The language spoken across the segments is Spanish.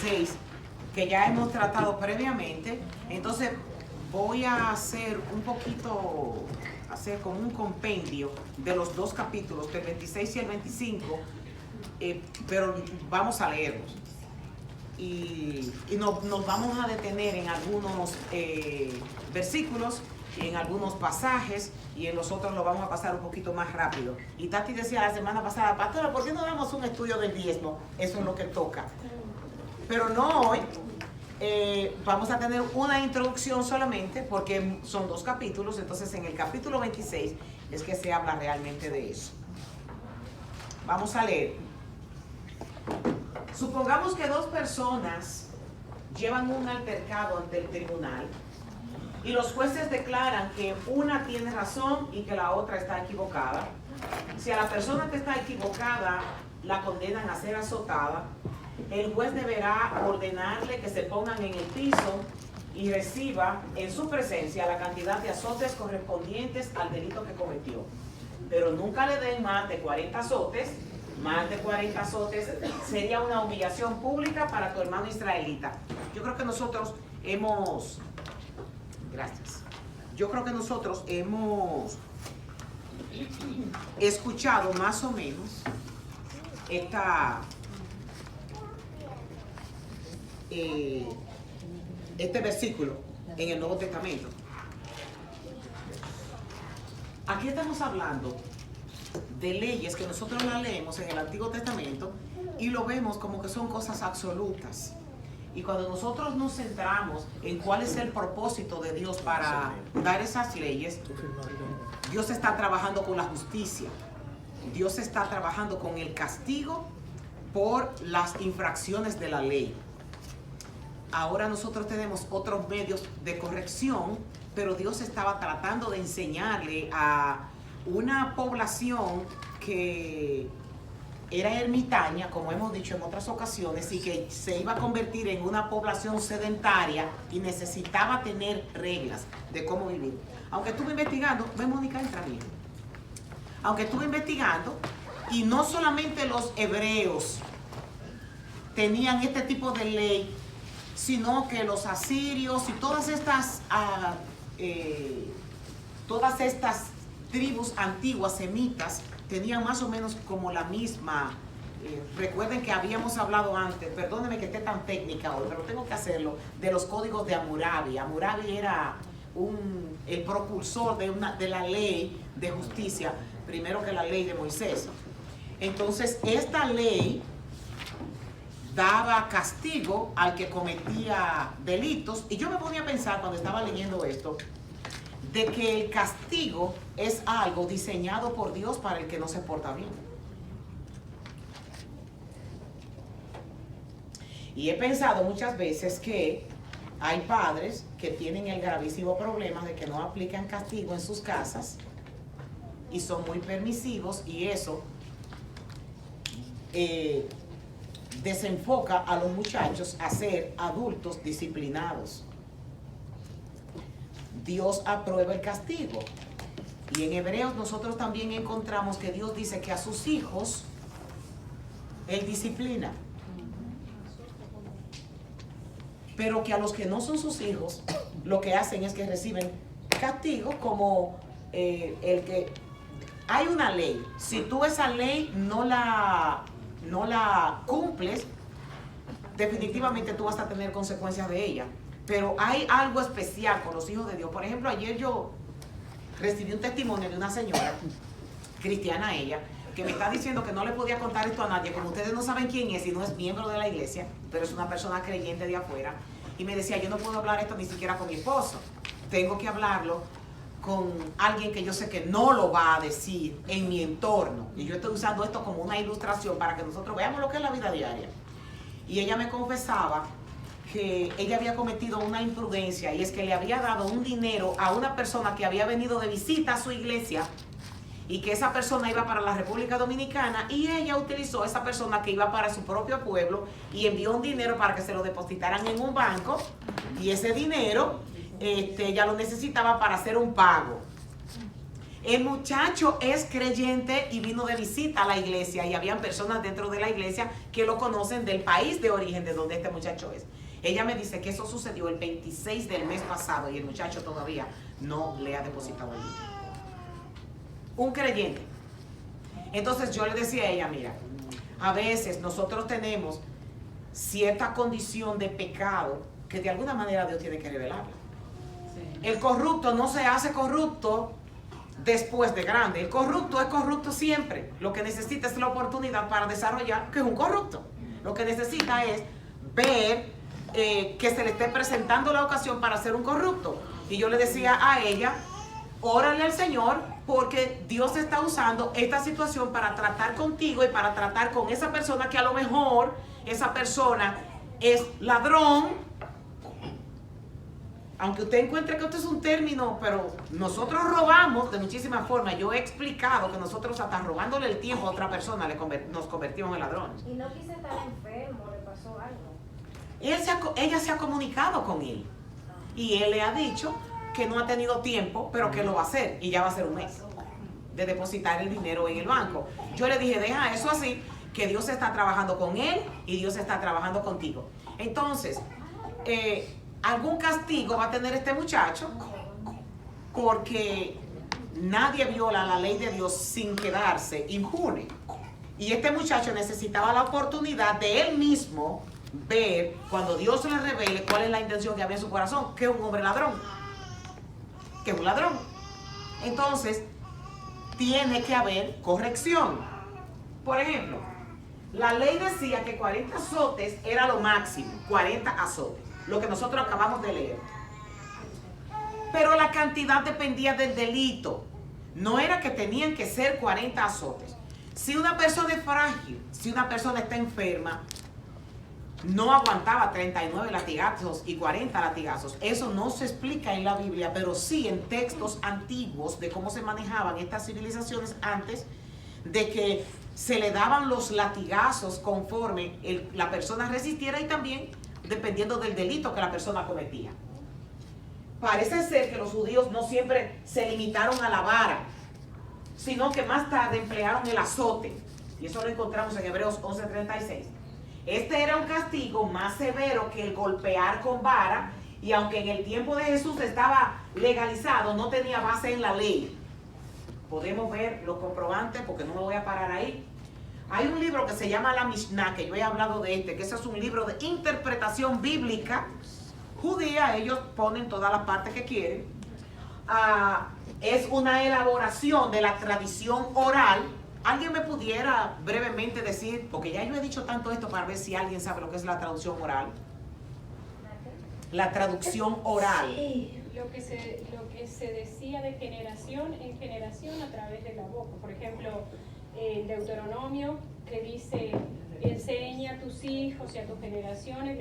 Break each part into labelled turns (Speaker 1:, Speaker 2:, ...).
Speaker 1: 26 que ya hemos tratado previamente. Entonces voy a hacer como un compendio de los dos capítulos, del 26 y el 25, pero vamos a leerlos. Y nos vamos a detener en algunos versículos y en algunos pasajes, y en los otros lo vamos a pasar un poquito más rápido. Y Tati decía la semana pasada, pastora, ¿por qué no damos un estudio del diezmo? Eso es lo que toca. Pero no hoy. Vamos a tener una introducción solamente, porque son dos capítulos. Entonces en el capítulo 26 es que se habla realmente de eso. Vamos a leer. Supongamos que dos personas llevan un altercado ante el tribunal y los jueces declaran que una tiene razón y que la otra está equivocada. Si a la persona que está equivocada la condenan a ser azotada, el juez deberá ordenarle que se pongan en el piso y reciba en su presencia la cantidad de azotes correspondientes al delito que cometió. Pero nunca le den más de 40 azotes. Más de 40 azotes sería una humillación pública para tu hermano israelita. Yo creo que nosotros hemos... Gracias. Yo creo que nosotros hemos escuchado más o menos este versículo en el Nuevo Testamento. Aquí estamos hablando de leyes que nosotros las leemos en el Antiguo Testamento y lo vemos como que son cosas absolutas. Y cuando nosotros nos centramos en cuál es el propósito de Dios para dar esas leyes, Dios está trabajando con la justicia. Dios está trabajando con el castigo por las infracciones de la ley. Ahora nosotros tenemos otros medios de corrección, pero Dios estaba tratando de enseñarle a una población que era ermitaña, como hemos dicho en otras ocasiones, y que se iba a convertir en una población sedentaria y necesitaba tener reglas de cómo vivir. Aunque estuve investigando, ven Mónica, entra bien. Aunque estuve investigando, y no solamente los hebreos tenían este tipo de ley, sino que los asirios y todas estas tribus antiguas semitas tenían más o menos como la misma. Recuerden que habíamos hablado antes, perdónenme que esté tan técnica hoy, pero tengo que hacerlo, de los códigos de Hammurabi. Hammurabi era el propulsor de la ley de justicia, primero que la ley de Moisés. Entonces, esta ley daba castigo al que cometía delitos, y yo me ponía a pensar cuando estaba leyendo esto, de que el castigo es algo diseñado por Dios para el que no se porta bien. Y he pensado muchas veces que hay padres que tienen el gravísimo problema de que no aplican castigo en sus casas y son muy permisivos, y eso desenfoca a los muchachos a ser adultos disciplinados. Dios aprueba el castigo. Y en Hebreos nosotros también encontramos que Dios dice que a sus hijos Él disciplina, pero que a los que no son sus hijos lo que hacen es que reciben castigo, como el que hay una ley. Si tú esa ley no la cumples, definitivamente tú vas a tener consecuencias de ella. Pero hay algo especial con los hijos de Dios. Por ejemplo, ayer yo recibí un testimonio de una señora, cristiana ella, que me está diciendo que no le podía contar esto a nadie, como ustedes no saben quién es y no es miembro de la iglesia, pero es una persona creyente de afuera. Y me decía, yo no puedo hablar esto ni siquiera con mi esposo. Tengo que hablarlo con alguien que yo sé que no lo va a decir en mi entorno. Y yo estoy usando esto como una ilustración para que nosotros veamos lo que es la vida diaria. Y ella me confesaba que ella había cometido una imprudencia, y es que le había dado un dinero a una persona que había venido de visita a su iglesia, y que esa persona iba para la República Dominicana, y ella utilizó a esa persona que iba para su propio pueblo y envió un dinero para que se lo depositaran en un banco, y ese dinero ella lo necesitaba para hacer un pago. El muchacho es creyente y vino de visita a la iglesia y habían personas dentro de la iglesia que lo conocen del país de origen de donde este muchacho es. Ella me dice que eso sucedió el 26 del mes pasado y el muchacho todavía no le ha depositado el dinero. Un creyente. Entonces yo le decía a ella, mira, a veces nosotros tenemos cierta condición de pecado que de alguna manera Dios tiene que revelarla. Sí. El corrupto no se hace corrupto después de grande. El corrupto es corrupto siempre. Lo que necesita es la oportunidad para desarrollar que es un corrupto. Lo que necesita es ver que se le esté presentando la ocasión para ser un corrupto. Y yo le decía a ella, órale al Señor porque Dios está usando esta situación para tratar contigo y para tratar con esa persona que a lo mejor esa persona es ladrón. Aunque usted encuentre que esto es un término, pero nosotros robamos de muchísimas formas. Yo he explicado que nosotros hasta robándole el tiempo a otra persona nos convertimos en ladrones.
Speaker 2: Y no quise estar enfermo, le pasó algo.
Speaker 1: Ella se ha comunicado con él. Y él le ha dicho que no ha tenido tiempo, pero que lo va a hacer. Y ya va a ser un mes de depositar el dinero en el banco. Yo le dije, deja eso así, que Dios está trabajando con él y Dios está trabajando contigo. Entonces, algún castigo va a tener este muchacho porque nadie viola la ley de Dios sin quedarse impune. Y este muchacho necesitaba la oportunidad de él mismo ver, cuando Dios le revele cuál es la intención que había en su corazón, que es un hombre ladrón, que es un ladrón. Entonces, tiene que haber corrección. Por ejemplo, la ley decía que 40 azotes era lo máximo, 40 azotes. Lo que nosotros acabamos de leer. Pero la cantidad dependía del delito. No era que tenían que ser 40 azotes. Si una persona es frágil, si una persona está enferma, no aguantaba 39 latigazos y 40 latigazos. Eso no se explica en la Biblia, pero sí en textos antiguos de cómo se manejaban estas civilizaciones antes de que se le daban los latigazos conforme la persona resistiera y también dependiendo del delito que la persona cometía. Parece ser que los judíos no siempre se limitaron a la vara, sino que más tarde emplearon el azote. Y eso lo encontramos en Hebreos 11:36. Este era un castigo más severo que el golpear con vara, y aunque en el tiempo de Jesús estaba legalizado, no tenía base en la ley. Podemos ver los comprobantes, porque no me voy a parar ahí. Hay un libro que se llama La Mishnah, que yo he hablado de que ese es un libro de interpretación bíblica judía. Ellos ponen todas las partes que quieren. Es una elaboración de la tradición oral. ¿Alguien me pudiera brevemente decir, porque ya yo he dicho tanto esto para ver si alguien sabe lo que es la traducción oral? La traducción oral.
Speaker 3: Lo que se decía de generación en generación a través de la boca. Por ejemplo, Deuteronomio que dice, enseña a tus hijos y a tus generaciones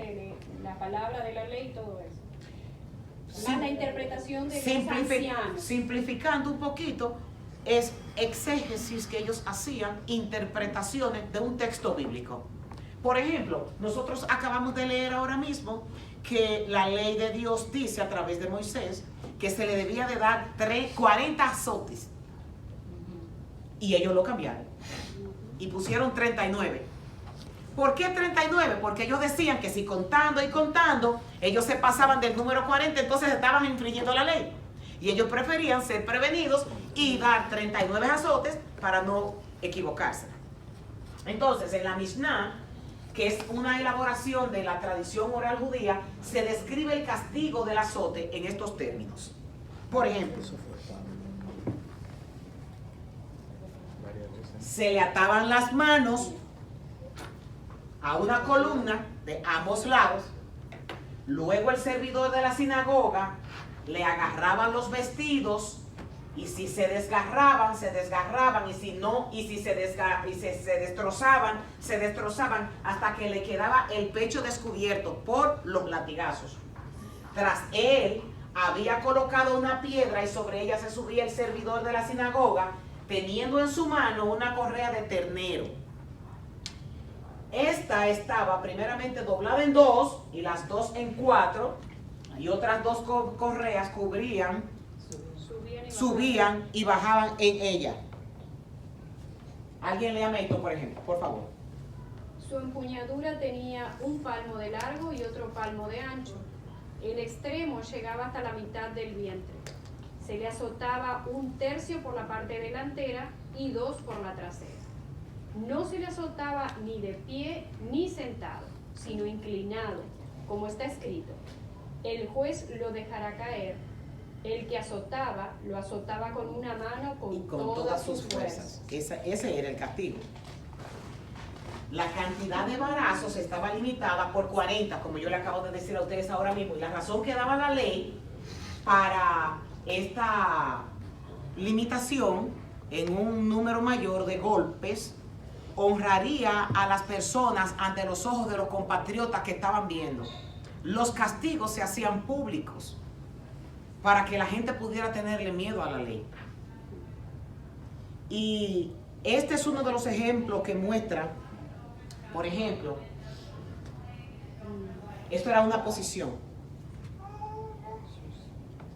Speaker 3: la palabra de la ley y todo eso. Más la interpretación de los ancianos.
Speaker 1: Simplificando un poquito, es exégesis que ellos hacían, interpretaciones de un texto bíblico. Por ejemplo, nosotros acabamos de leer ahora mismo que la ley de Dios dice a través de Moisés que se le debía de dar 40 azotes. Y ellos lo cambiaron y pusieron 39. ¿Por qué 39? Porque ellos decían que si contando y contando, ellos se pasaban del número 40, entonces estaban infringiendo la ley. Y ellos preferían ser prevenidos y dar 39 azotes para no equivocarse. Entonces, en la Mishnah, que es una elaboración de la tradición oral judía, se describe el castigo del azote en estos términos. Por ejemplo, se le ataban las manos a una columna de ambos lados, luego el servidor de la sinagoga le agarraba los vestidos, y si se desgarraban, y si no, y si se destrozaban, hasta que le quedaba el pecho descubierto por los latigazos. Tras él había colocado una piedra y sobre ella se subía el servidor de la sinagoga, teniendo en su mano una correa de ternero. Esta estaba primeramente doblada en dos y las dos en cuatro, y otras dos correas cubrían subían y bajaban en ella. Alguien léame esto, por ejemplo, por favor.
Speaker 3: Su empuñadura tenía un palmo de largo y otro palmo de ancho. El extremo llegaba hasta la mitad del vientre. Se le azotaba 1/3 por la parte delantera y 2 por la trasera. No se le azotaba ni de pie ni sentado, sino inclinado, como está escrito. El juez lo dejará caer. El que azotaba, lo azotaba con una mano
Speaker 1: Y con todas sus fuerzas. Ese era el castigo. La cantidad de varazos estaba limitada por 40, como yo le acabo de decir a ustedes ahora mismo. Y la razón que daba la ley para esta limitación en un número mayor de golpes honraría a las personas ante los ojos de los compatriotas que estaban viendo. Los castigos se hacían públicos para que la gente pudiera tenerle miedo a la ley. Y este es uno de los ejemplos que muestra, por ejemplo, esto era una posición,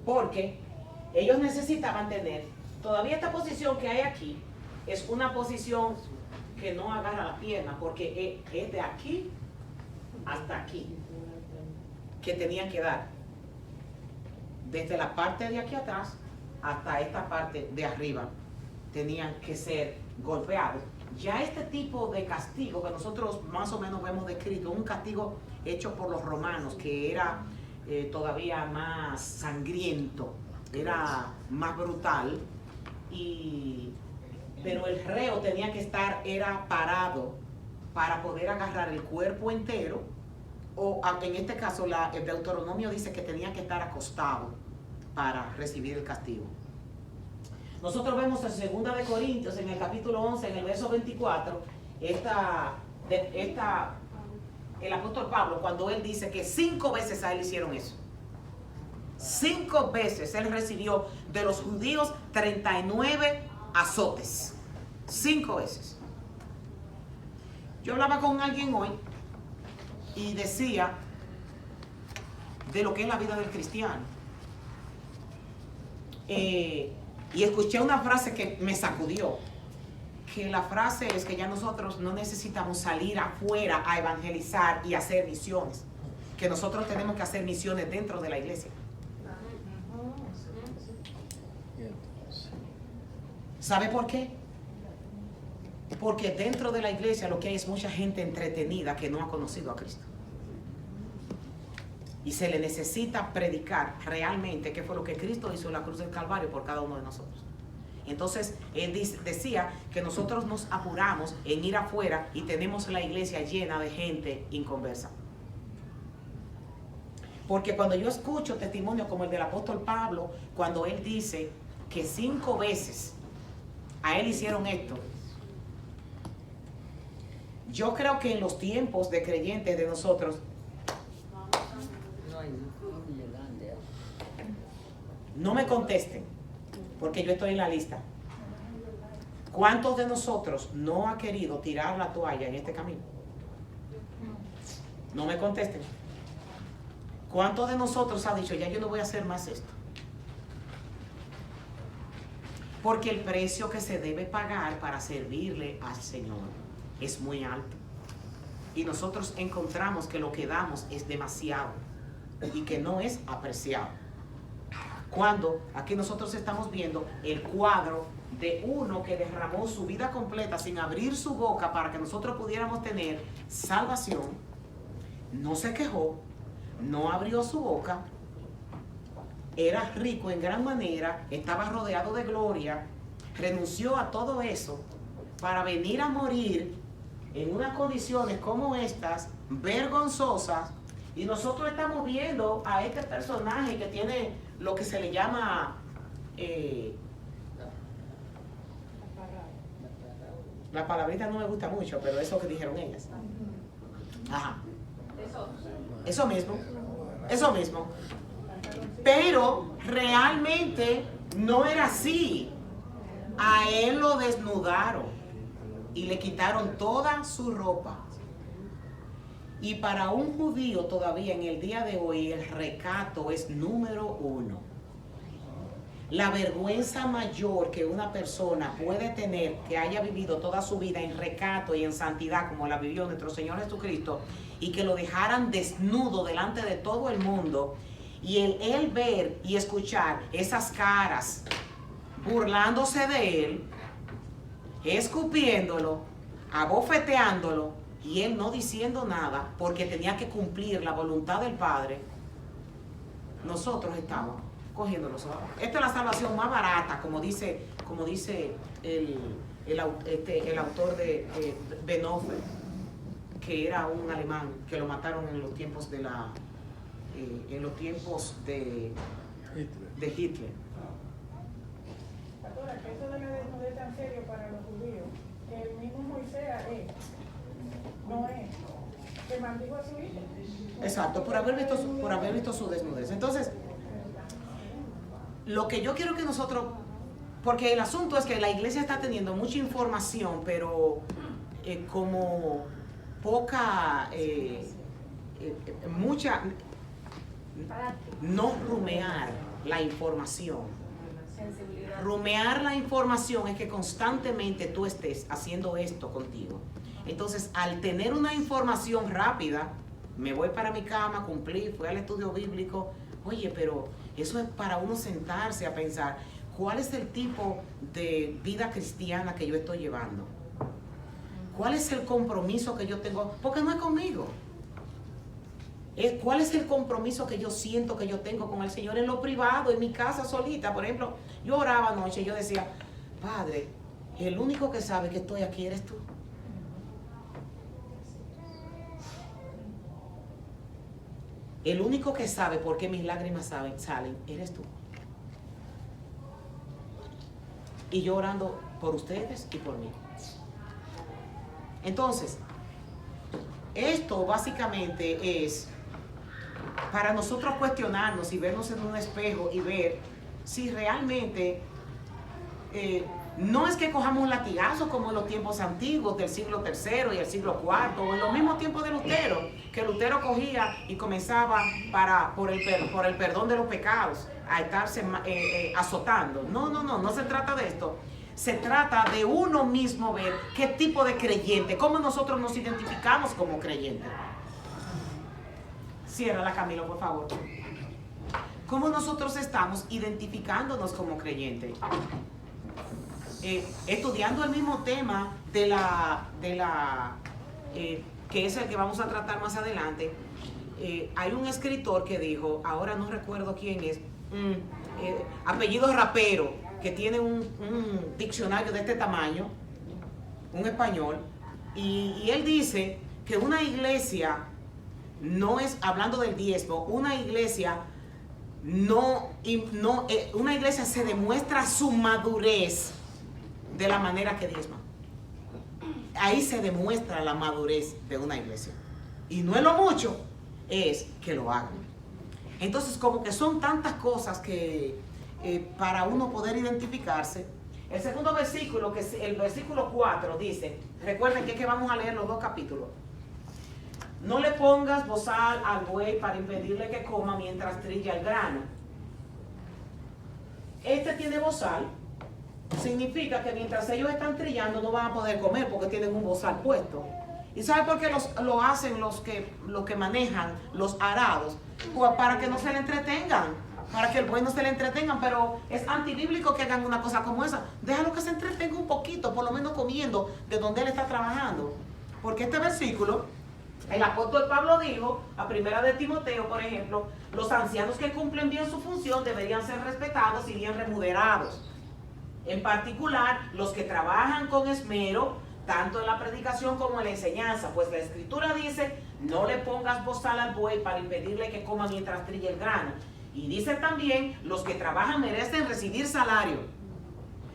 Speaker 1: porque ellos necesitaban tener, todavía esta posición que hay aquí, es una posición que no agarra la pierna, porque es de aquí hasta aquí, que tenían que dar, desde la parte de aquí atrás hasta esta parte de arriba, tenían que ser golpeados. Ya este tipo de castigo que nosotros más o menos vemos descrito, un castigo hecho por los romanos, que era todavía más sangriento, era más brutal, pero el reo tenía que estar, era parado para poder agarrar el cuerpo entero, o en este caso el Deuteronomio dice que tenía que estar acostado para recibir el castigo. Nosotros vemos en 2 de Corintios, en el capítulo 11, en el verso 24, el apóstol Pablo, cuando él dice que 5 veces a él hicieron eso. 5 veces él recibió de los judíos 39 azotes. 5 veces. Yo hablaba con alguien hoy y decía de lo que es la vida del cristiano. Y escuché una frase que me sacudió, que la frase es que ya nosotros no necesitamos salir afuera a evangelizar y hacer misiones, que nosotros tenemos que hacer misiones dentro de la iglesia. ¿Sabe por qué? Porque dentro de la iglesia lo que hay es mucha gente entretenida que no ha conocido a Cristo. Y se le necesita predicar realmente qué fue lo que Cristo hizo en la cruz del Calvario por cada uno de nosotros. Entonces, él decía que nosotros nos apuramos en ir afuera y tenemos la iglesia llena de gente inconversa. Porque cuando yo escucho testimonios como el del apóstol Pablo, cuando él dice que 5 veces a él hicieron esto, yo creo que en los tiempos de creyentes de nosotros, no me contesten, porque yo estoy en la lista. ¿Cuántos de nosotros no ha querido tirar la toalla en este camino? No me contesten. ¿Cuántos de nosotros ha dicho, ya yo no voy a hacer más esto? Porque el precio que se debe pagar para servirle al Señor es muy alto. Y nosotros encontramos que lo que damos es demasiado y que no es apreciado. Cuando aquí nosotros estamos viendo el cuadro de uno que derramó su vida completa sin abrir su boca para que nosotros pudiéramos tener salvación, no se quejó, no abrió su boca, era rico en gran manera, estaba rodeado de gloria, renunció a todo eso para venir a morir en unas condiciones como estas, vergonzosas, y nosotros estamos viendo a este personaje que tiene lo que se le llama la palabrita no me gusta mucho, pero eso que dijeron ellas. Ajá. Eso mismo. Pero realmente no era así. A él lo desnudaron y le quitaron toda su ropa. Y para un judío todavía en el día de hoy el recato es número 1. la vergüenza mayor que una persona puede tener, que haya vivido toda su vida en recato y en santidad como la vivió nuestro Señor Jesucristo, y que lo dejaran desnudo delante de todo el mundo, y él ver y escuchar esas caras burlándose de él, escupiéndolo, abofeteándolo, y él no diciendo nada porque tenía que cumplir la voluntad del Padre. Nosotros estamos cogiendo los ojos. Esta es la salvación más barata, como dice el autor de Bonhoeffer, que era un alemán que lo mataron en los tiempos de Hitler.
Speaker 4: Pastora, que eso de la desnudez tan serio para los judíos, que el mismo Moisés no es, que maldijo a su hijo.
Speaker 1: Exacto, por haber visto su desnudez. Entonces, lo que yo quiero que nosotros, porque el asunto es que la iglesia está teniendo mucha información, pero como poca, mucha, no rumear la información. Rumear la información es que constantemente tú estés haciendo esto contigo. Entonces, al tener una información rápida, me voy para mi cama, cumplí, fui al estudio bíblico. Oye, pero eso es para uno sentarse a pensar, ¿cuál es el tipo de vida cristiana que yo estoy llevando? ¿Cuál es el compromiso que yo tengo? Porque no es conmigo. ¿Cuál es el compromiso que yo siento que yo tengo con el Señor en lo privado, en mi casa solita? Por ejemplo, yo oraba anoche y yo decía, Padre, el único que sabe que estoy aquí eres tú. El único que sabe por qué mis lágrimas salen eres tú. Y yo orando por ustedes y por mí. Entonces, esto básicamente es para nosotros cuestionarnos y vernos en un espejo y ver si realmente no es que cojamos un latigazo como en los tiempos antiguos del siglo III y el siglo IV, o en los mismos tiempos de Lutero, que Lutero cogía y comenzaba por el perdón de los pecados a estarse azotando. No se trata de esto. Se trata de uno mismo ver qué tipo de creyente, cómo nosotros nos identificamos como creyentes. Ciérrala, Camilo, por favor. ¿Cómo nosotros estamos identificándonos como creyentes? Estudiando el mismo tema que es el que vamos a tratar más adelante, hay un escritor que dijo, ahora no recuerdo quién es, apellido Rapero, que tiene un diccionario de este tamaño, un español, y él dice que una iglesia no es, hablando del diezmo, una iglesia una iglesia se demuestra su madurez de la manera que diezma. Ahí se demuestra la madurez de una iglesia. Y no es lo mucho, es que lo hagan. Entonces, como que son tantas cosas que para uno poder identificarse. El segundo versículo, que es el versículo 4, dice, recuerden que vamos a leer los dos capítulos. No le pongas bozal al buey para impedirle que coma mientras trilla el grano. Este tiene bozal, significa que mientras ellos están trillando no van a poder comer porque tienen un bozal puesto. ¿Y sabe por qué lo hacen los que manejan los arados? Pues para que no se le entretengan, para que el buey no se le entretengan, pero es antibíblico que hagan una cosa como esa. Déjalo que se entretenga un poquito, por lo menos comiendo de donde él está trabajando. Porque este versículo, el apóstol Pablo dijo, a primera de Timoteo, por ejemplo, los ancianos que cumplen bien su función deberían ser respetados y bien remunerados. En particular, los que trabajan con esmero, tanto en la predicación como en la enseñanza, pues la Escritura dice, no le pongas bozal al buey para impedirle que coma mientras trilla el grano. Y dice también, los que trabajan merecen recibir salario.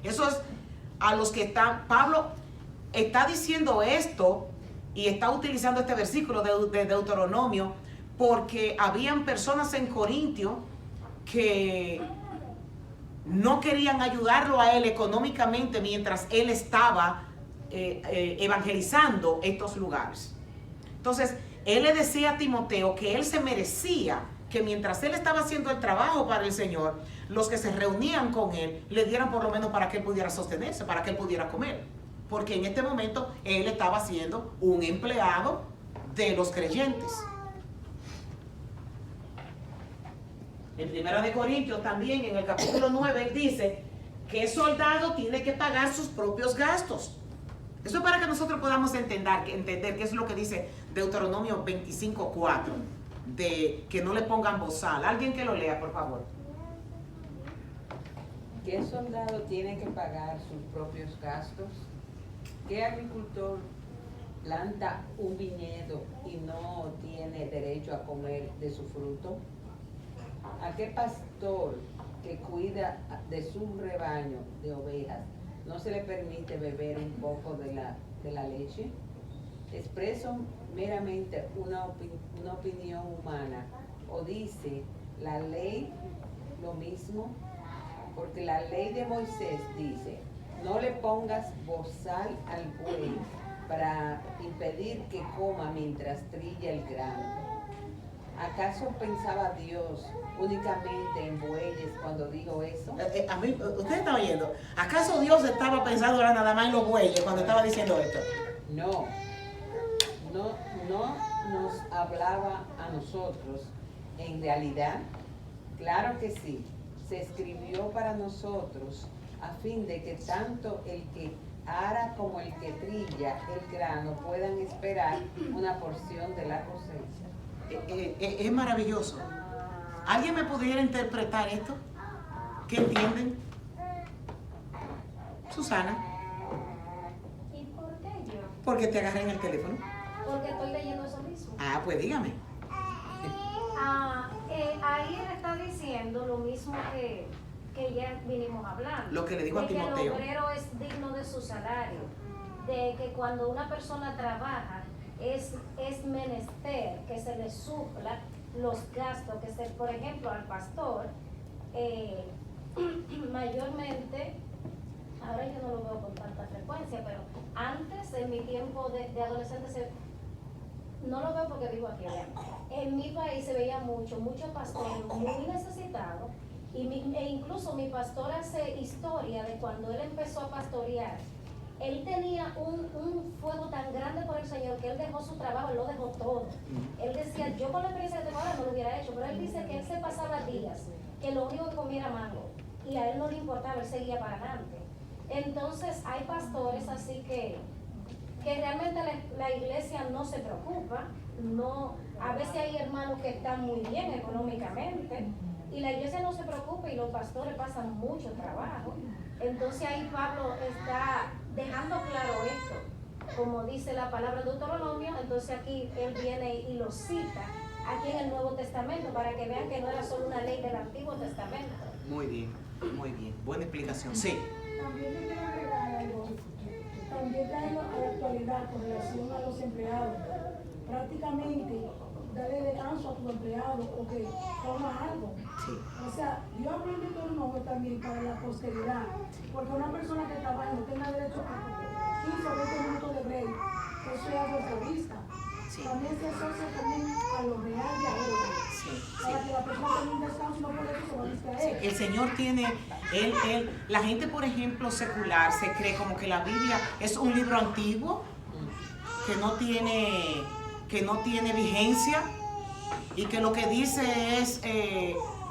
Speaker 1: Eso es a los que están, Pablo está diciendo esto y está utilizando este versículo de Deuteronomio porque habían personas en Corintio que no querían ayudarlo a él económicamente mientras él estaba evangelizando estos lugares. Entonces, él le decía a Timoteo que él se merecía que mientras él estaba haciendo el trabajo para el Señor, los que se reunían con él le dieran por lo menos para que él pudiera sostenerse, para que él pudiera comer. Porque en este momento él estaba siendo un empleado de los creyentes. En 1 Corintios también, en el capítulo 9, él dice que el soldado tiene que pagar sus propios gastos. Eso es para que nosotros podamos entender qué es lo que dice Deuteronomio 25:4, de que no le pongan bozal. Alguien que lo lea, por favor.
Speaker 5: ¿Qué soldado tiene que pagar sus propios gastos? ¿Qué agricultor planta un viñedo y no tiene derecho a comer de su fruto? ¿A qué pastor que cuida de su rebaño de ovejas no se le permite beber un poco de la leche? ¿Expreso meramente una opinión humana o dice la ley lo mismo? Porque la ley de Moisés dice, no le pongas bozal al buey para impedir que coma mientras trilla el grano. ¿Acaso pensaba Dios únicamente en bueyes cuando dijo eso?
Speaker 1: A mí, usted está oyendo. ¿Acaso Dios estaba pensando ahora nada más en los bueyes cuando estaba diciendo esto?
Speaker 5: No nos hablaba a nosotros. En realidad, claro que sí, se escribió para nosotros a fin de que tanto el que ara como el que trilla el grano puedan esperar una porción de la cosecha.
Speaker 1: Es maravilloso. ¿Alguien me pudiera interpretar esto? ¿Qué entienden? Susana,
Speaker 2: ¿Y por qué yo?
Speaker 1: ¿por qué te agarré en el teléfono?
Speaker 2: Porque estoy leyendo eso mismo.
Speaker 1: Ah, pues dígame.
Speaker 2: Ahí él está diciendo lo mismo que ya vinimos hablando.
Speaker 1: Lo que le dijo a
Speaker 2: de que el
Speaker 1: Timoteo.
Speaker 2: obrero es digno de su salario. De que cuando una persona trabaja es menester que se le supla los gastos que se, por ejemplo, al pastor, mayormente, ahora yo no lo veo con tanta frecuencia, pero antes, en mi tiempo de adolescente, no lo veo porque vivo aquí allá. En mi país se veía muchos pastores muy necesitados, e incluso mi pastor hace historia de cuando él empezó a pastorear. Él tenía un fuego tan grande por el Señor que él dejó su trabajo, él lo dejó todo. Él decía, yo con la experiencia que tengo ahora no lo hubiera hecho, pero él dice que él se pasaba días, que lo único que comía era mango, y a él no le importaba, él seguía para adelante. Entonces hay pastores así que realmente la iglesia no se preocupa, no, a veces hay hermanos que están muy bien económicamente, y la iglesia no se preocupa y los pastores pasan mucho trabajo. Entonces ahí Pablo está dejando claro esto, como dice la palabra de Deuteronomio. Entonces aquí él viene y lo cita aquí en el Nuevo Testamento para que vean que no era solo una ley del Antiguo Testamento.
Speaker 1: Muy bien, buena explicación. Sí.
Speaker 4: También te quiero agregar algo. También trayendo a la actualidad con relación a los empleados. Prácticamente, dale descanso a tu empleado o que coma algo.
Speaker 1: Sí.
Speaker 4: O sea, yo hablo en Deuteronomio también para la posteridad. Porque una persona que trabaja no tenga derecho a 15 o 20 minutos de break. Eso es algo egoísta.
Speaker 1: Sí.
Speaker 4: También se asocia también a lo real de ahora.
Speaker 1: Sí,
Speaker 4: Para
Speaker 1: sí.
Speaker 4: que la persona tenga un descanso y no por eso se va a distraer.
Speaker 1: El Señor tiene, la gente, por ejemplo, secular, se cree como que la Biblia es un libro antiguo, que no tiene vigencia, y que lo que dice es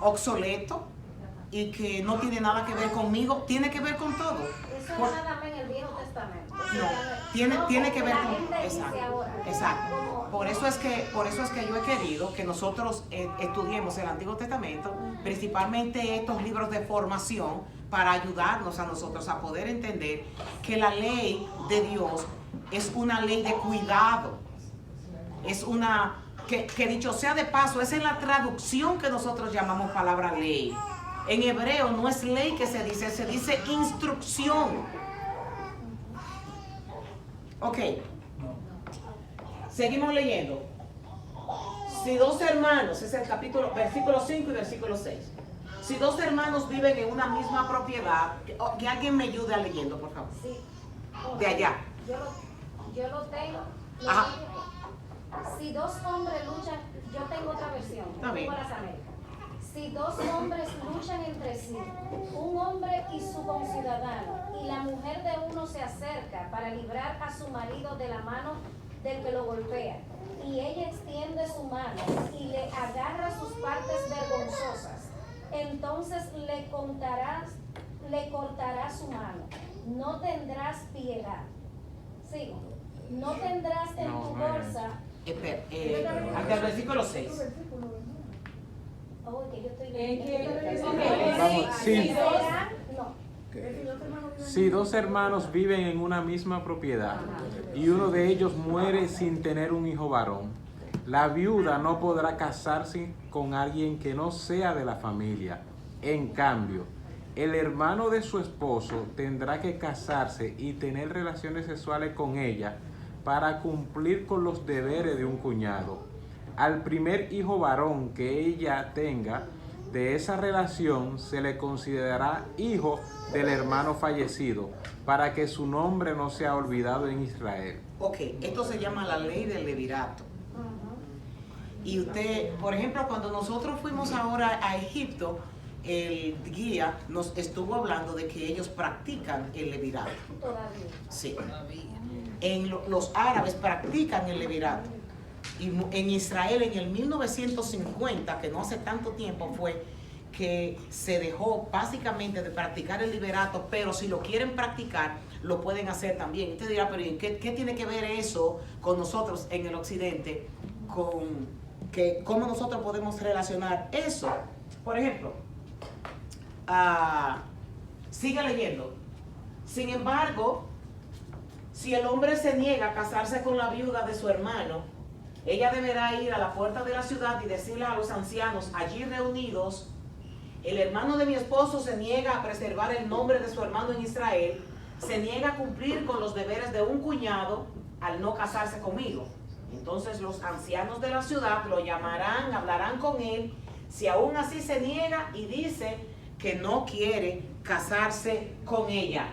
Speaker 1: obsoleto, y que no tiene nada que ver conmigo. Tiene que ver con todo.
Speaker 2: Eso
Speaker 1: Por-
Speaker 2: no nada más en el Viejo Testamento.
Speaker 1: No, tiene que ver
Speaker 2: la
Speaker 1: con,
Speaker 2: gente dice
Speaker 1: exacto,
Speaker 2: ahora,
Speaker 1: exacto.
Speaker 2: como-
Speaker 1: Por eso es que yo he querido que nosotros estudiemos el Antiguo Testamento, principalmente estos libros de formación, para ayudarnos a nosotros a poder entender que la ley de Dios es una ley de cuidado. Es una, que dicho sea de paso, esa es la traducción que nosotros llamamos palabra ley. En hebreo no es ley que se dice instrucción. Ok, seguimos leyendo. Si dos hermanos, es el capítulo, versículo 5 y versículo 6. Si dos hermanos viven en una misma propiedad, que alguien me ayude a leyendo, por favor.
Speaker 2: Sí.
Speaker 1: De allá.
Speaker 2: Yo lo tengo.
Speaker 1: Ajá.
Speaker 2: Si dos hombres luchan, yo tengo otra versión,
Speaker 1: Está bien.
Speaker 2: tengo las Américas. Si dos hombres luchan entre sí, un hombre y su conciudadano, y la mujer de uno se acerca para librar a su marido de la mano del que lo golpea, y ella extiende su mano y le agarra sus partes vergonzosas, entonces le cortarás su mano. No tendrás piedad. Sí, no tendrás en tu bolsa.
Speaker 1: Espera, hasta el versículo 6.
Speaker 2: Oh, que yo estoy
Speaker 6: Vamos, sí.
Speaker 2: No.
Speaker 6: Si dos hermanos viven en una misma propiedad y uno de ellos muere sin tener un hijo varón, la viuda no podrá casarse con alguien que no sea de la familia. En cambio, el hermano de su esposo tendrá que casarse y tener relaciones sexuales con ella para cumplir con los deberes de un cuñado. Al primer hijo varón que ella tenga de esa relación se le considerará hijo del hermano fallecido, para que su nombre no sea olvidado en Israel.
Speaker 1: Ok, esto se llama la ley del levirato. Y usted, por ejemplo, cuando nosotros fuimos ahora a Egipto, el guía nos estuvo hablando de que ellos practican el levirato.
Speaker 2: Todavía.
Speaker 1: Sí. Los árabes practican el levirato. Y en Israel en el 1950, que no hace tanto tiempo, fue que se dejó básicamente de practicar el levirato, pero si lo quieren practicar, lo pueden hacer también. Usted dirá, pero ¿qué tiene que ver eso con nosotros en el occidente? Con que cómo nosotros podemos relacionar eso. Por ejemplo, sigue leyendo. Sin embargo, si el hombre se niega a casarse con la viuda de su hermano, ella deberá ir a la puerta de la ciudad y decirle a los ancianos allí reunidos: el hermano de mi esposo se niega a preservar el nombre de su hermano en Israel, se niega a cumplir con los deberes de un cuñado al no casarse conmigo. Entonces los ancianos de la ciudad lo llamarán, hablarán con él. Si aún así se niega y dice que no quiere casarse con ella,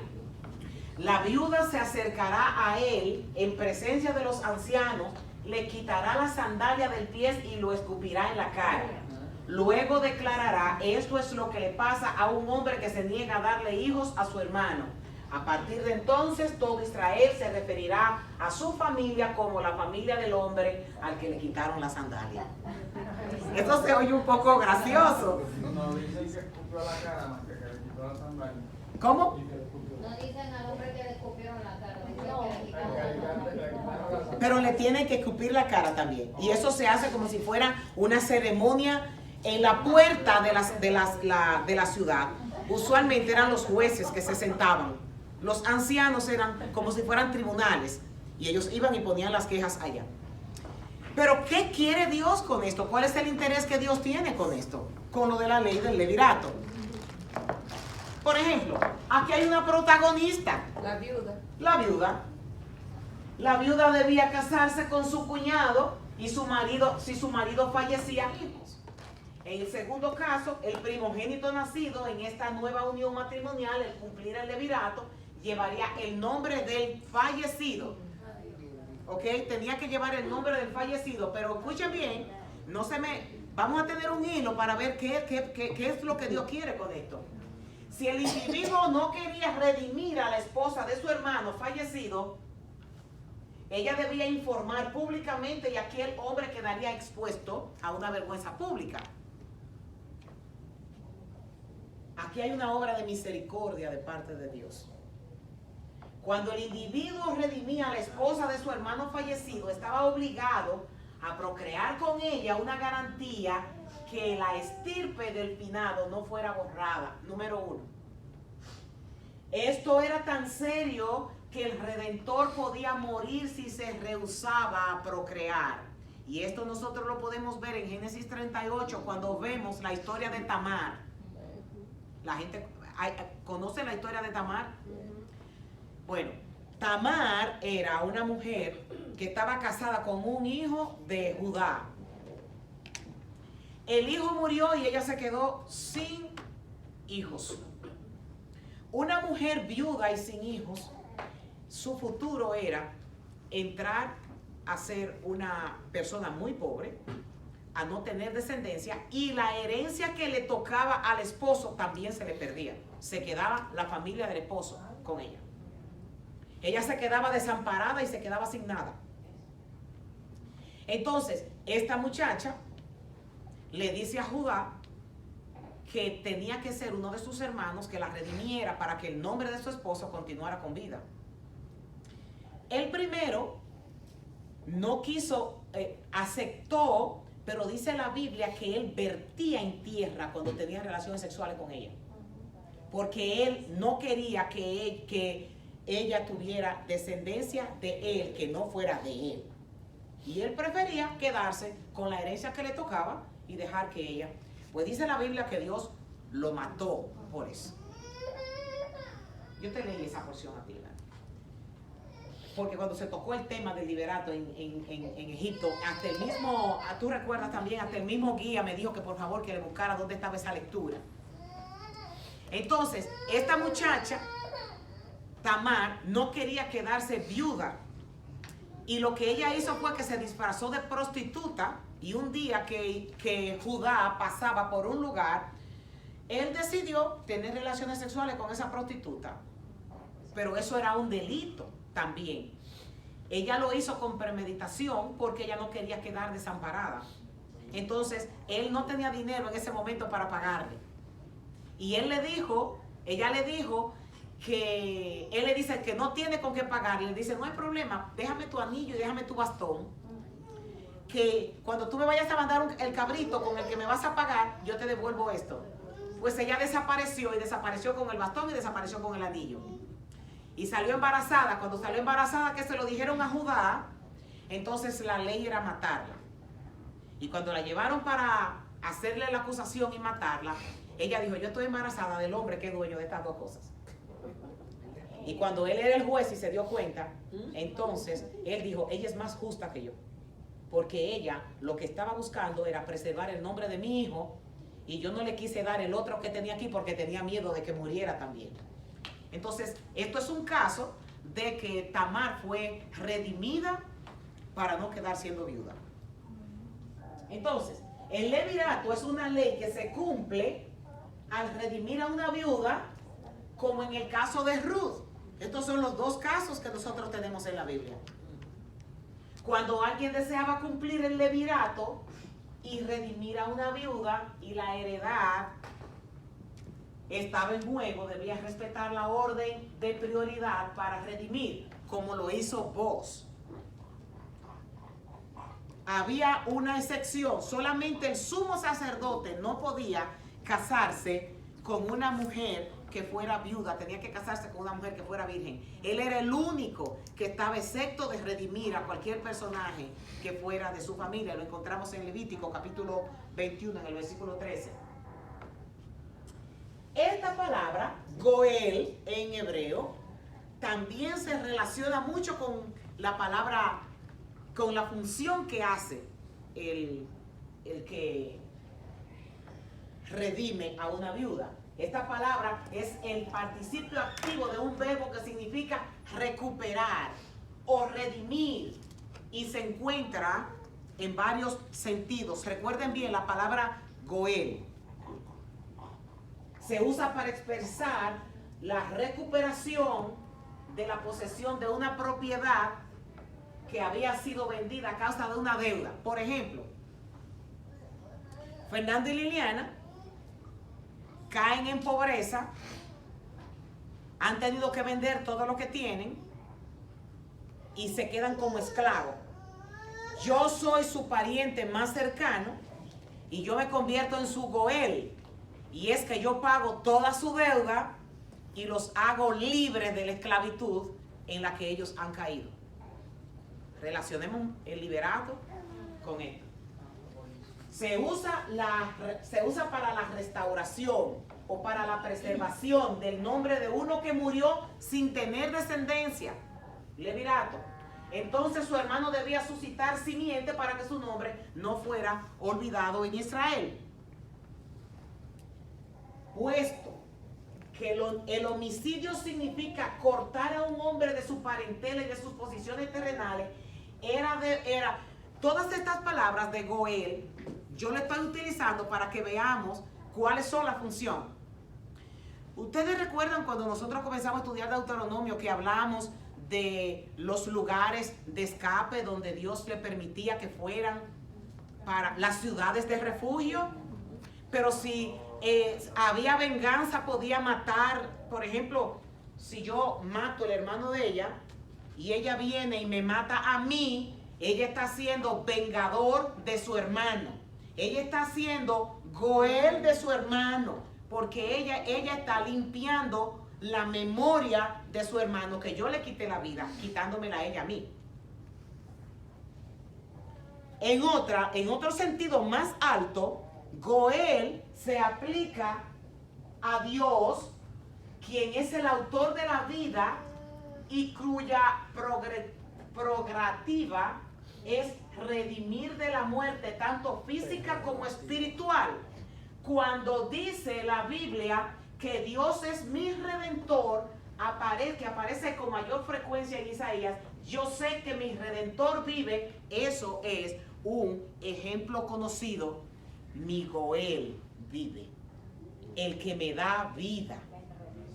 Speaker 1: la viuda se acercará a él en presencia de los ancianos, le quitará la sandalia del pie y lo escupirá en la cara. Luego declarará: esto es lo que le pasa a un hombre que se niega a darle hijos a su hermano. A partir de entonces todo Israel se referirá a su familia como la familia del hombre al que le quitaron la sandalia. Esto se oye un poco gracioso.
Speaker 7: No dicen que escupió la cara más que le quitó la sandalia.
Speaker 1: ¿Cómo?
Speaker 8: No dicen al hombre que le escupieron la cara, dicen que le quitaron la cara.
Speaker 1: Pero le tienen que escupir la cara también. Y eso se hace como si fuera una ceremonia en la puerta de la ciudad. Usualmente eran los jueces que se sentaban. Los ancianos eran como si fueran tribunales. Y ellos iban y ponían las quejas allá. Pero ¿qué quiere Dios con esto? ¿Cuál es el interés que Dios tiene con esto? Con lo de la ley del levirato. Por ejemplo, aquí hay una protagonista.
Speaker 5: La viuda.
Speaker 1: La viuda. La viuda debía casarse con su cuñado y su marido, si su marido fallecía, hijos. En el segundo caso, el primogénito nacido en esta nueva unión matrimonial, el cumplir el levirato, llevaría el nombre del fallecido. ¿Ok? Tenía que llevar el nombre del fallecido, pero escuchen bien, vamos a tener un hilo para ver qué es lo que Dios quiere con esto. Si el individuo no quería redimir a la esposa de su hermano fallecido, ella debía informar públicamente y aquel hombre quedaría expuesto a una vergüenza pública. Aquí hay una obra de misericordia de parte de Dios. Cuando el individuo redimía a la esposa de su hermano fallecido, estaba obligado a procrear con ella una garantía que la estirpe del finado no fuera borrada. Número 1. Esto era tan serio que el Redentor podía morir si se rehusaba a procrear. Y esto nosotros lo podemos ver en Génesis 38 cuando vemos la historia de Tamar. La gente conoce la historia de Tamar. Bueno, Tamar era una mujer que estaba casada con un hijo de Judá. El hijo murió y ella se quedó sin hijos. Una mujer viuda y sin hijos, su futuro era entrar a ser una persona muy pobre, a no tener descendencia, y la herencia que le tocaba al esposo también se le perdía. Se quedaba la familia del esposo con ella. Ella se quedaba desamparada y se quedaba sin nada. Entonces, esta muchacha le dice a Judá que tenía que ser uno de sus hermanos que la redimiera para que el nombre de su esposo continuara con vida. El primero no quiso, aceptó, pero dice la Biblia que él vertía en tierra cuando tenía relaciones sexuales con ella, porque él no quería que ella tuviera descendencia de él, que no fuera de él, y él prefería quedarse con la herencia que le tocaba y dejar que ella, pues dice la Biblia que Dios lo mató por eso. Yo te leí esa porción a ti, ¿verdad? Porque cuando se tocó el tema del liberato en Egipto, hasta el mismo, tú recuerdas también, hasta el mismo guía me dijo que por favor que le buscara dónde estaba esa lectura. Entonces, esta muchacha, Tamar, no quería quedarse viuda. Y lo que ella hizo fue que se disfrazó de prostituta, y un día que Judá pasaba por un lugar, él decidió tener relaciones sexuales con esa prostituta. Pero eso era un delito también. Ella lo hizo con premeditación porque ella no quería quedar desamparada. Entonces, él no tenía dinero en ese momento para pagarle. Y ella le dijo que, él le dice que no tiene con qué pagarle. Le dice, no hay problema, déjame tu anillo y déjame tu bastón, que cuando tú me vayas a mandar el cabrito con el que me vas a pagar, yo te devuelvo esto. Pues ella desapareció, y desapareció con el bastón y desapareció con el anillo. Y salió embarazada. Cuando salió embarazada, que se lo dijeron a Judá, entonces la ley era matarla. Y cuando la llevaron para hacerle la acusación y matarla, ella dijo, yo estoy embarazada del hombre que es dueño de estas dos cosas. Y cuando él era el juez y se dio cuenta, entonces él dijo, ella es más justa que yo, porque ella lo que estaba buscando era preservar el nombre de mi hijo, y yo no le quise dar el otro que tenía aquí porque tenía miedo de que muriera también. Entonces, esto es un caso de que Tamar fue redimida para no quedar siendo viuda. Entonces, el levirato es una ley que se cumple al redimir a una viuda, como en el caso de Ruth. Estos son los dos casos que nosotros tenemos en la Biblia. Cuando alguien deseaba cumplir el levirato y redimir a una viuda, y la heredad estaba en juego, debía respetar la orden de prioridad para redimir, como lo hizo Boaz. Había una excepción, solamente el sumo sacerdote no podía casarse con una mujer que fuera viuda, tenía que casarse con una mujer que fuera virgen. Él era el único que estaba excepto de redimir a cualquier personaje que fuera de su familia. Lo encontramos en Levítico capítulo 21, en el versículo 13. Esta palabra, Goel, en hebreo, también se relaciona mucho con la palabra, con la función que hace el que redime a una viuda. Esta palabra es el participio activo de un verbo que significa recuperar o redimir, y se encuentra en varios sentidos. Recuerden bien la palabra Goel. Se usa para expresar la recuperación de la posesión de una propiedad que había sido vendida a causa de una deuda. Por ejemplo, Fernando y Liliana caen en pobreza, han tenido que vender todo lo que tienen y se quedan como esclavos. Yo soy su pariente más cercano y yo me convierto en su Goel, y es que yo pago toda su deuda y los hago libres de la esclavitud en la que ellos han caído. Relacionemos el liberato con esto. Se usa para la restauración o para la preservación del nombre de uno que murió sin tener descendencia. Levirato. Entonces su hermano debía suscitar simiente para que su nombre no fuera olvidado en Israel. Puesto que el homicidio significa cortar a un hombre de su parentela y de sus posiciones terrenales, era todas estas palabras de Goel, yo le estoy utilizando para que veamos cuáles son las funciones. Ustedes recuerdan cuando nosotros comenzamos a estudiar Deuteronomio que hablamos de los lugares de escape donde Dios le permitía que fueran para las ciudades de refugio, pero si había venganza podía matar, por ejemplo, si yo mato al hermano de ella y ella viene y me mata a mí, ella está siendo vengador de su hermano, ella está siendo Goel de su hermano, porque ella está limpiando la memoria de su hermano que yo le quité la vida, quitándomela a ella a mí. En otro sentido más alto, Goel se aplica a Dios, quien es el autor de la vida y cuya prerrogativa es redimir de la muerte, tanto física como espiritual. Cuando dice la Biblia que Dios es mi redentor, que aparece con mayor frecuencia en Isaías, yo sé que mi redentor vive, eso es un ejemplo conocido. Mi Goel vive, el que me da vida,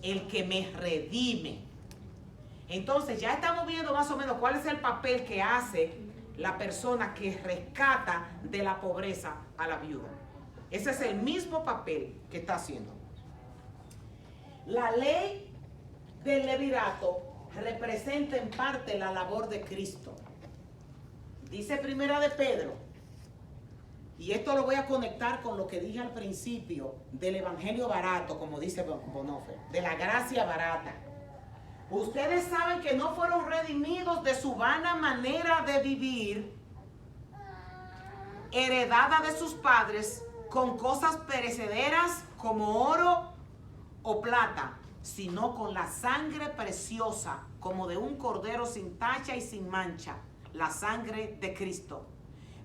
Speaker 1: el que me redime. Entonces ya estamos viendo más o menos cuál es el papel que hace la persona que rescata de la pobreza a la viuda. Ese es el mismo papel que está haciendo. La ley del levirato representa en parte la labor de Cristo. Dice Primera de Pedro, y esto lo voy a conectar con lo que dije al principio del evangelio barato, como dice Bonhoeffer, de la gracia barata. Ustedes saben que no fueron redimidos de su vana manera de vivir, heredada de sus padres, con cosas perecederas como oro o plata, sino con la sangre preciosa, como de un cordero sin tacha y sin mancha, la sangre de Cristo.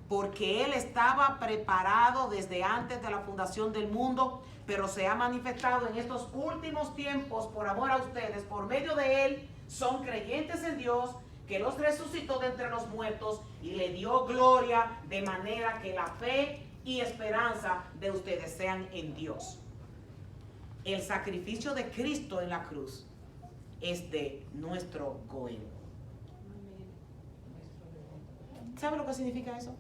Speaker 1: Porque Él estaba preparado desde antes de la fundación del mundo, pero se ha manifestado en estos últimos tiempos por amor a ustedes. Por medio de Él son creyentes en Dios, que los resucitó de entre los muertos y le dio gloria, de manera que la fe y esperanza de ustedes sean en Dios. El sacrificio de Cristo en la cruz es de nuestro Goel. ¿Sabe lo que significa eso?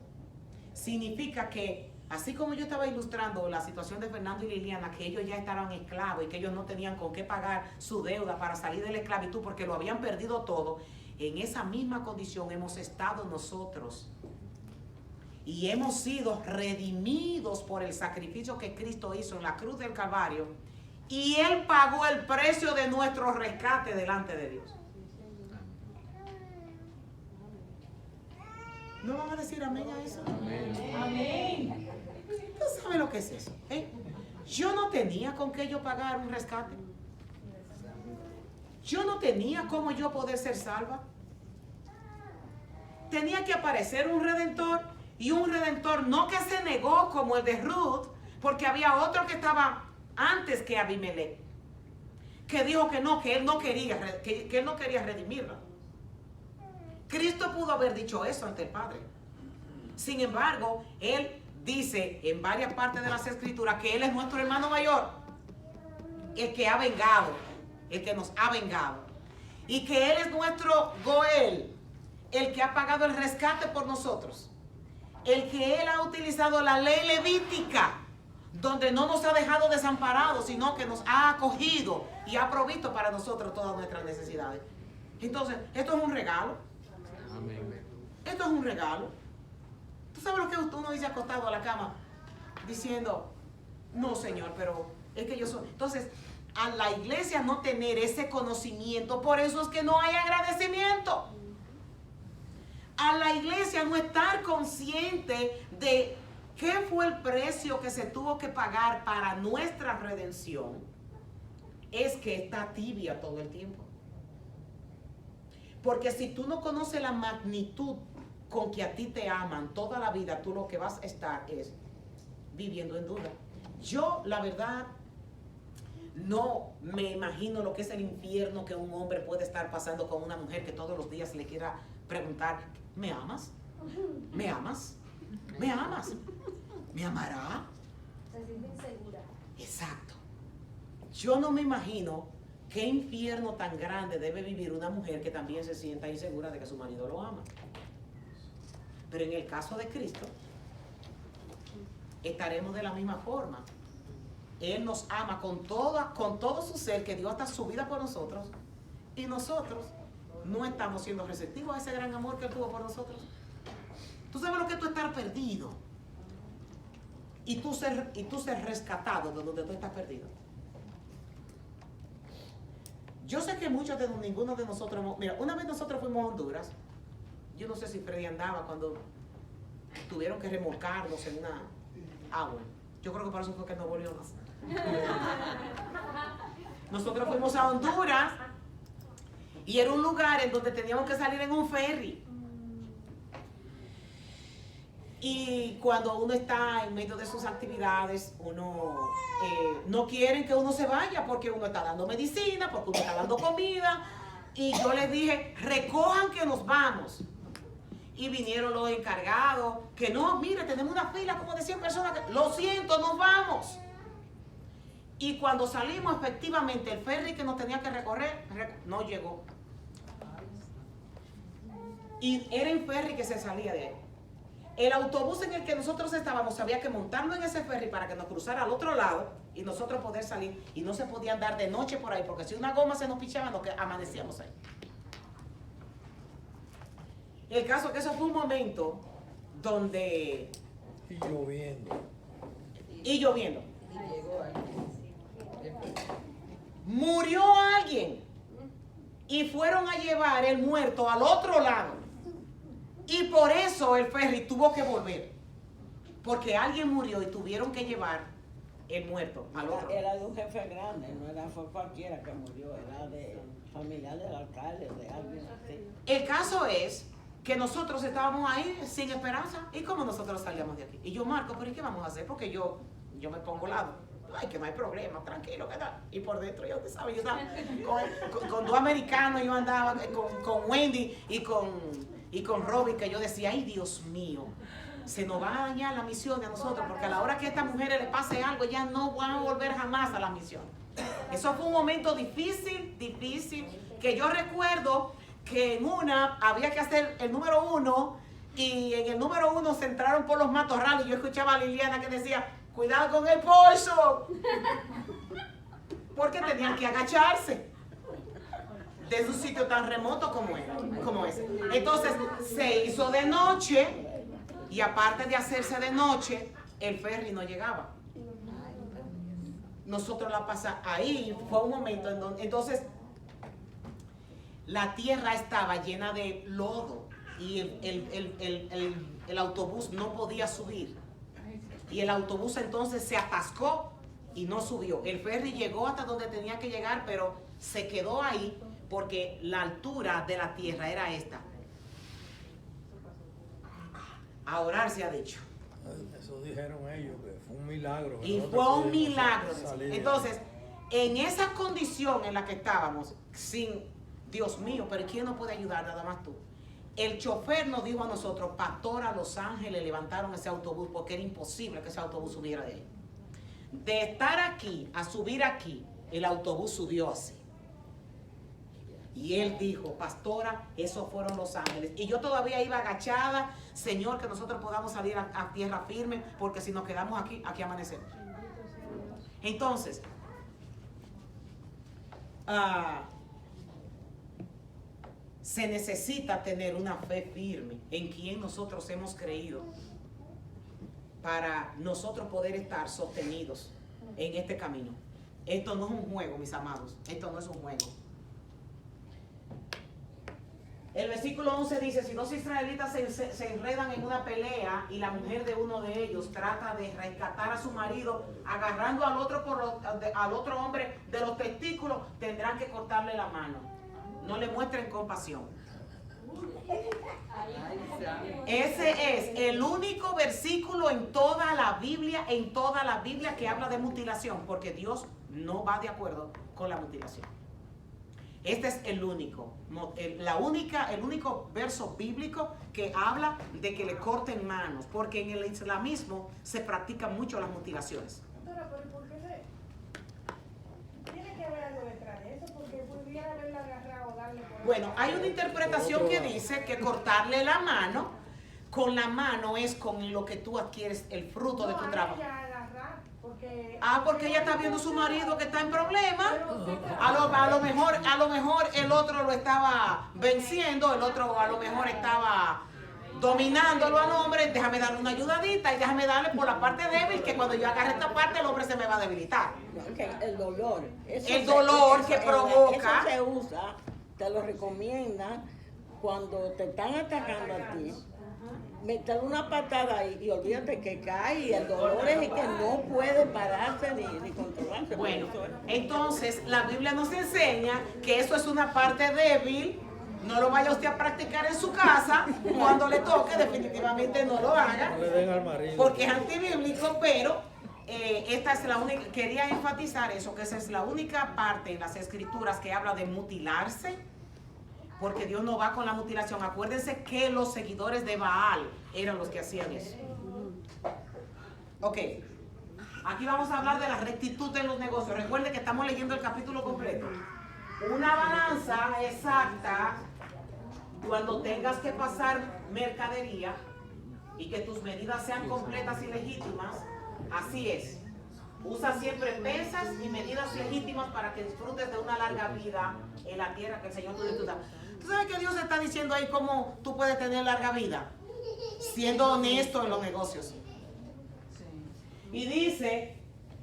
Speaker 1: Significa que, así como yo estaba ilustrando la situación de Fernando y Liliana, que ellos ya estaban esclavos y que ellos no tenían con qué pagar su deuda para salir de la esclavitud porque lo habían perdido todo, en esa misma condición hemos estado nosotros. Y hemos sido redimidos por el sacrificio que Cristo hizo en la cruz del Calvario. Y Él pagó el precio de nuestro rescate delante de Dios. ¿No van a decir amén a eso?
Speaker 6: Amén.
Speaker 1: Amén. ¿Tú sabes lo que es eso? Yo no tenía con qué yo pagar un rescate. Yo no tenía cómo yo poder ser salva. Tenía que aparecer un redentor, y un redentor no que se negó como el de Ruth, porque había otro que estaba antes que Abimelech, que dijo que no, que él no quería redimirla. Cristo pudo haber dicho eso ante el Padre. Sin embargo, Él dice en varias partes de las Escrituras que Él es nuestro hermano mayor, el que ha vengado, el que nos ha vengado, y que Él es nuestro Goel, el que ha pagado el rescate por nosotros, el que Él ha utilizado la ley levítica, donde no nos ha dejado desamparados, sino que nos ha acogido y ha provisto para nosotros todas nuestras necesidades. Entonces, esto es un regalo.
Speaker 6: Amén.
Speaker 1: Esto es un regalo. ¿Tú sabes lo que uno dice acostado a la cama? Diciendo, no, Señor, pero es que yo soy. Entonces, a la iglesia no tener ese conocimiento, por eso es que no hay agradecimiento. A la iglesia no estar consciente de qué fue el precio que se tuvo que pagar para nuestra redención, es que está tibia todo el tiempo. Porque si tú no conoces la magnitud con que a ti te aman toda la vida, tú lo que vas a estar es viviendo en duda. Yo, la verdad, no me imagino lo que es el infierno que un hombre puede estar pasando con una mujer que todos los días le quiera preguntar, ¿me amas? ¿Me amas? ¿Me amas? ¿Me amará?
Speaker 2: Se siente insegura.
Speaker 1: Exacto. Yo no me imagino qué infierno tan grande debe vivir una mujer que también se sienta insegura de que su marido lo ama. Pero en el caso de Cristo, estaremos de la misma forma. Él nos ama con todo su ser, que dio hasta su vida por nosotros, y nosotros no estamos siendo receptivos a ese gran amor que Él tuvo por nosotros. Tú sabes lo que es tú estar perdido y tú ser rescatado de donde tú estás perdido. Yo sé que ninguno de nosotros, mira, una vez nosotros fuimos a Honduras. Yo no sé si Freddy andaba cuando tuvieron que remolcarnos en una agua. Yo creo que por eso fue que no volvió más. Nosotros fuimos a Honduras y era un lugar en donde teníamos que salir en un ferry. Y cuando uno está en medio de sus actividades, uno no quieren que uno se vaya porque uno está dando medicina, porque uno está dando comida. Y yo les dije, recojan que nos vamos. Y vinieron los encargados, que no, mire, tenemos una fila como de 100 personas. Lo siento, nos vamos. Y cuando salimos, efectivamente, el ferry que nos tenía que recorrer no llegó. Y era el ferry que se salía de ahí. El autobús en el que nosotros estábamos había que montarlo en ese ferry para que nos cruzara al otro lado y nosotros poder salir. Y no se podía andar de noche por ahí, porque si una goma se nos pichaba, nos amanecíamos ahí. El caso es que eso fue un momento donde...
Speaker 9: Y lloviendo.
Speaker 5: Y llegó alguien. Murió alguien. Y fueron a llevar el muerto al otro lado. Y por eso el ferry tuvo que volver. Porque alguien murió y tuvieron que llevar el muerto al otro lado.
Speaker 10: Era de un jefe grande, fue cualquiera que murió, era de familiar del alcalde, de alguien así.
Speaker 1: El caso es que nosotros estábamos ahí sin esperanza. ¿Y cómo nosotros salíamos de aquí? Y yo, Marco, ¿pero y qué vamos a hacer? Porque yo me pongo lado. Ay, que no hay problema, tranquilo, ¿qué tal? Y por dentro, yo, ¿sabes? Yo estaba con dos americanos, yo andaba con Wendy y con Robin, que yo decía, ay, Dios mío, se nos va a dañar la misión a nosotros, porque a la hora que a estas mujeres les pase algo, ya no van a volver jamás a la misión. Eso fue un momento difícil, que yo recuerdo que en una había que hacer el número 1 y en el número 1 se entraron por los matorrales y yo escuchaba a Liliana que decía, cuidado con el polso, porque tenían que agacharse desde un sitio tan remoto como ese. Entonces se hizo de noche y aparte de hacerse de noche, el ferry no llegaba. Nosotros la pasamos ahí, fue un momento en donde entonces la tierra estaba llena de lodo y el autobús no podía subir. Y el autobús entonces se atascó y no subió. El ferry llegó hasta donde tenía que llegar, pero se quedó ahí porque la altura de la tierra era esta. A orar se ha dicho.
Speaker 9: Eso dijeron ellos, que fue un milagro.
Speaker 1: Y fue un milagro. Entonces, en esa condición en la que estábamos, sin Dios mío, pero ¿quién nos puede ayudar? Nada más tú. El chofer nos dijo a nosotros, Pastora, Los Ángeles levantaron ese autobús porque era imposible que ese autobús subiera de ahí. De estar aquí a subir aquí, el autobús subió así. Y él dijo, Pastora, esos fueron Los Ángeles. Y yo todavía iba agachada, Señor, que nosotros podamos salir a tierra firme, porque si nos quedamos aquí amanecemos. Entonces, se necesita tener una fe firme en quien nosotros hemos creído para nosotros poder estar sostenidos en este camino. Esto no es un juego, mis amados. Esto no es un juego. El versículo 11 dice, si dos israelitas se enredan en una pelea y la mujer de uno de ellos trata de rescatar a su marido agarrando al otro hombre de los testículos, tendrán que cortarle la mano. No le muestren compasión. Ese es el único versículo en toda la Biblia que habla de mutilación, porque Dios no va de acuerdo con la mutilación. Este es el único verso bíblico que habla de que le corten manos, porque en el islamismo se practican mucho las mutilaciones.
Speaker 4: Doctora, pero ¿por qué tiene que haber algo detrás de eso? Porque pudiera haberla agarrado o darle por...
Speaker 1: Bueno, hay una interpretación que dice que cortarle la mano, con la mano es con lo que tú adquieres el fruto de tu trabajo. Porque ella está viendo a su marido que está en problemas. A lo mejor el otro lo estaba venciendo, el otro a lo mejor estaba dominándolo al hombre. Déjame darle una ayudadita y déjame darle por la parte débil, que cuando yo agarre esta parte el hombre se me va a debilitar.
Speaker 10: El dolor.
Speaker 1: El dolor que provoca.
Speaker 10: Eso se usa, te lo recomiendan cuando te están atacando a ti. Meter una patada ahí y olvídate que cae, y el dolor es el que no puede pararse ni controlarse.
Speaker 1: Bueno, entonces la Biblia nos enseña que eso es una parte débil. No lo vaya usted a practicar en su casa. Cuando le toque, definitivamente no lo haga,
Speaker 9: No le den al marido.
Speaker 1: porque es antibíblico, pero esta es la única, quería enfatizar eso, que esa es la única parte en las escrituras que habla de mutilarse, porque Dios no va con la mutilación. Acuérdense que los seguidores de Baal eran los que hacían eso. Ok, aquí vamos a hablar de la rectitud en los negocios. Recuerden que estamos leyendo el capítulo completo. Una balanza exacta, cuando tengas que pasar mercadería y que tus medidas sean completas y legítimas, así es. Usa siempre pesas y medidas legítimas para que disfrutes de una larga vida en la tierra que el Señor te da. ¿Tú sabes que Dios está diciendo ahí cómo tú puedes tener larga vida? Siendo honesto en los negocios. Y dice,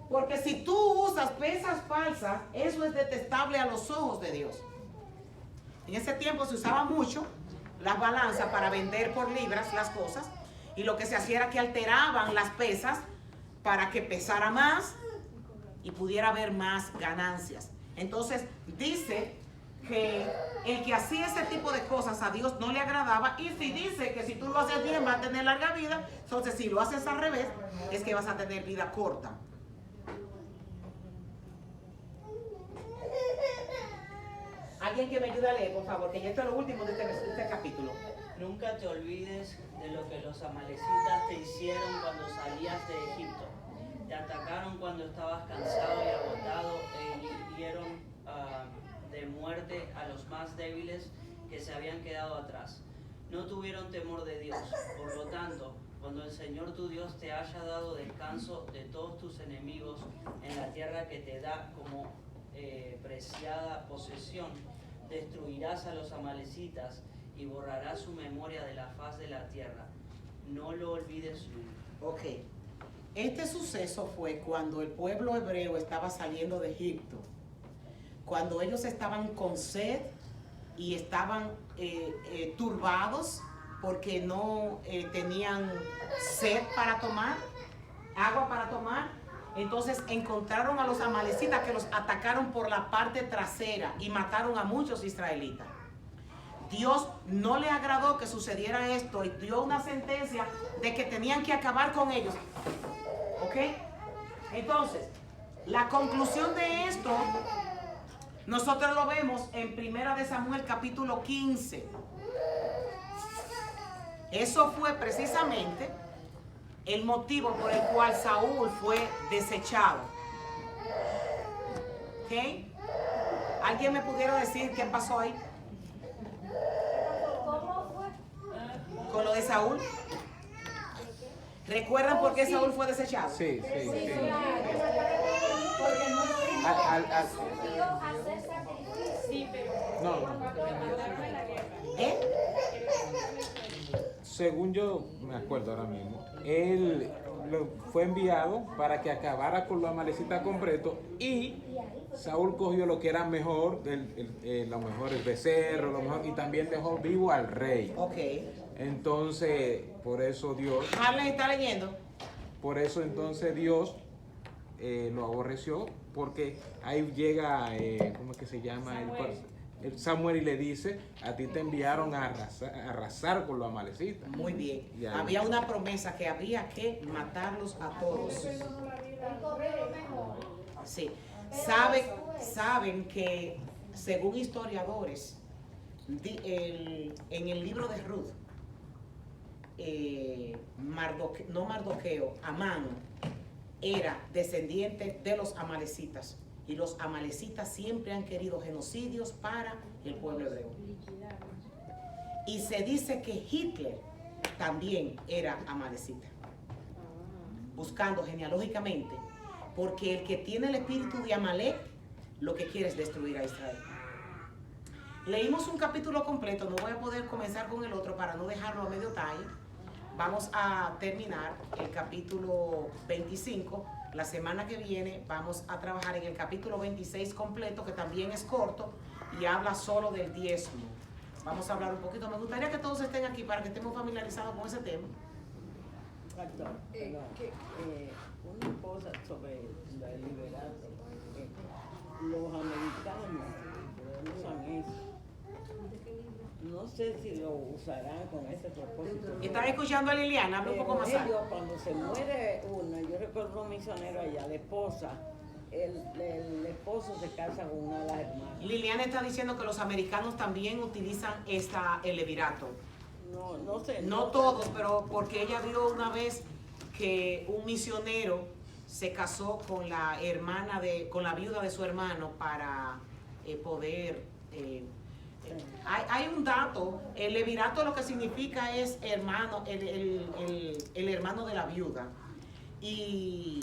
Speaker 1: porque si tú usas pesas falsas, eso es detestable a los ojos de Dios. En ese tiempo se usaba mucho las balanzas para vender por libras las cosas, y lo que se hacía era que alteraban las pesas para que pesara más y pudiera haber más ganancias. Entonces dice que el que hacía ese tipo de cosas a Dios no le agradaba, y si dice que si tú lo haces bien vas a tener larga vida, entonces si lo haces al revés es que vas a tener vida corta. Alguien que me ayude a leer, por favor, que ya esto es lo último de este capítulo.
Speaker 11: Nunca te olvides de lo que los amalecitas te hicieron cuando salías de Egipto. Te atacaron cuando estabas cansado y agotado e hirieron de muerte a los más débiles que se habían quedado atrás. No tuvieron temor de Dios. Por lo tanto, cuando el Señor tu Dios te haya dado descanso de todos tus enemigos en la tierra que te da como preciada posesión, destruirás a los amalecitas y borrarás su memoria de la faz de la tierra. No lo olvides nunca.
Speaker 1: Ok. Este suceso fue cuando el pueblo hebreo estaba saliendo de Egipto. Cuando ellos estaban con sed y estaban turbados porque no tenían sed para tomar, agua para tomar. Entonces encontraron a los amalecitas que los atacaron por la parte trasera y mataron a muchos israelitas. Dios no le agradó que sucediera esto y dio una sentencia de que tenían que acabar con ellos. ¿Ok? Entonces, la conclusión de esto, nosotros lo vemos en 1 de Samuel capítulo 15. Eso fue precisamente el motivo por el cual Saúl fue desechado. ¿Ok? ¿Alguien me pudiera decir qué pasó ahí?
Speaker 2: ¿Cómo fue?
Speaker 1: Con lo de Saúl. ¿Recuerdan por qué Saúl fue desechado?
Speaker 6: Sí, sí, sí.
Speaker 2: Porque no
Speaker 6: Al-
Speaker 2: hacer sacrificio.
Speaker 3: Sí, pero
Speaker 6: No.
Speaker 3: cuando lo mandaron a la guerra.
Speaker 1: ¿Eh?
Speaker 6: Según yo me acuerdo ahora mismo, él fue enviado para que acabara con los amalecitas completo, y Saúl cogió lo que era mejor, los mejores becerros, lo mejor, y también dejó vivo al rey.
Speaker 1: Ok.
Speaker 6: Entonces, por eso Dios,
Speaker 1: Harley está leyendo.
Speaker 6: por eso entonces Dios lo aborreció, porque ahí llega, ¿cómo es que se llama? El Samuel, y le dice, a ti te enviaron a arrasar con los amalecitas.
Speaker 1: Muy bien.
Speaker 6: Ya.
Speaker 1: Había una promesa que había que matarlos a todos.
Speaker 2: Él cogió lo mejor.
Speaker 1: Sí. Saben que según historiadores, en el libro de Ruth, Amán era descendiente de los amalecitas, y los amalecitas siempre han querido genocidios para el pueblo hebreo. Y se dice que Hitler también era amalecita, buscando genealógicamente, porque el que tiene el espíritu de Amalek lo que quiere es destruir a Israel. Leímos un capítulo completo, no voy a poder comenzar con el otro para no dejarlo a medio talle. Vamos a terminar el capítulo 25. La semana que viene vamos a trabajar en el capítulo 26 completo, que también es corto y habla solo del diezmo. Vamos a hablar un poquito. Me gustaría que todos estén aquí para que estemos familiarizados con ese tema.
Speaker 10: Pastor, una cosa sobre el liberato. Los americanos usan eso. No sé si lo usarán con ese propósito.
Speaker 1: ¿Estás escuchando a Liliana? Habla un poco más alto.
Speaker 10: Ellos, cuando se muere uno, yo recuerdo un misionero allá, la esposa, el esposo se casa con una de las hermanas.
Speaker 1: Liliana está diciendo que los americanos también utilizan el levirato.
Speaker 10: No sé.
Speaker 1: No todos, pero porque ella vio una vez que un misionero se casó con la viuda de su hermano para poder... Hay un dato, el levirato lo que significa es hermano, el hermano de la viuda. Y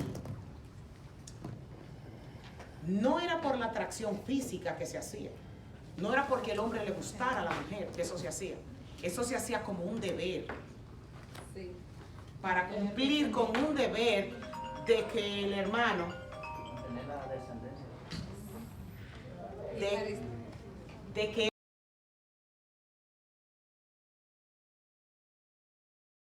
Speaker 1: no era por la atracción física que se hacía, no era porque el hombre le gustara a la mujer que eso se hacía. Eso se hacía como un deber, para cumplir con un deber de que el hermano
Speaker 11: Tener la descendencia.
Speaker 1: de que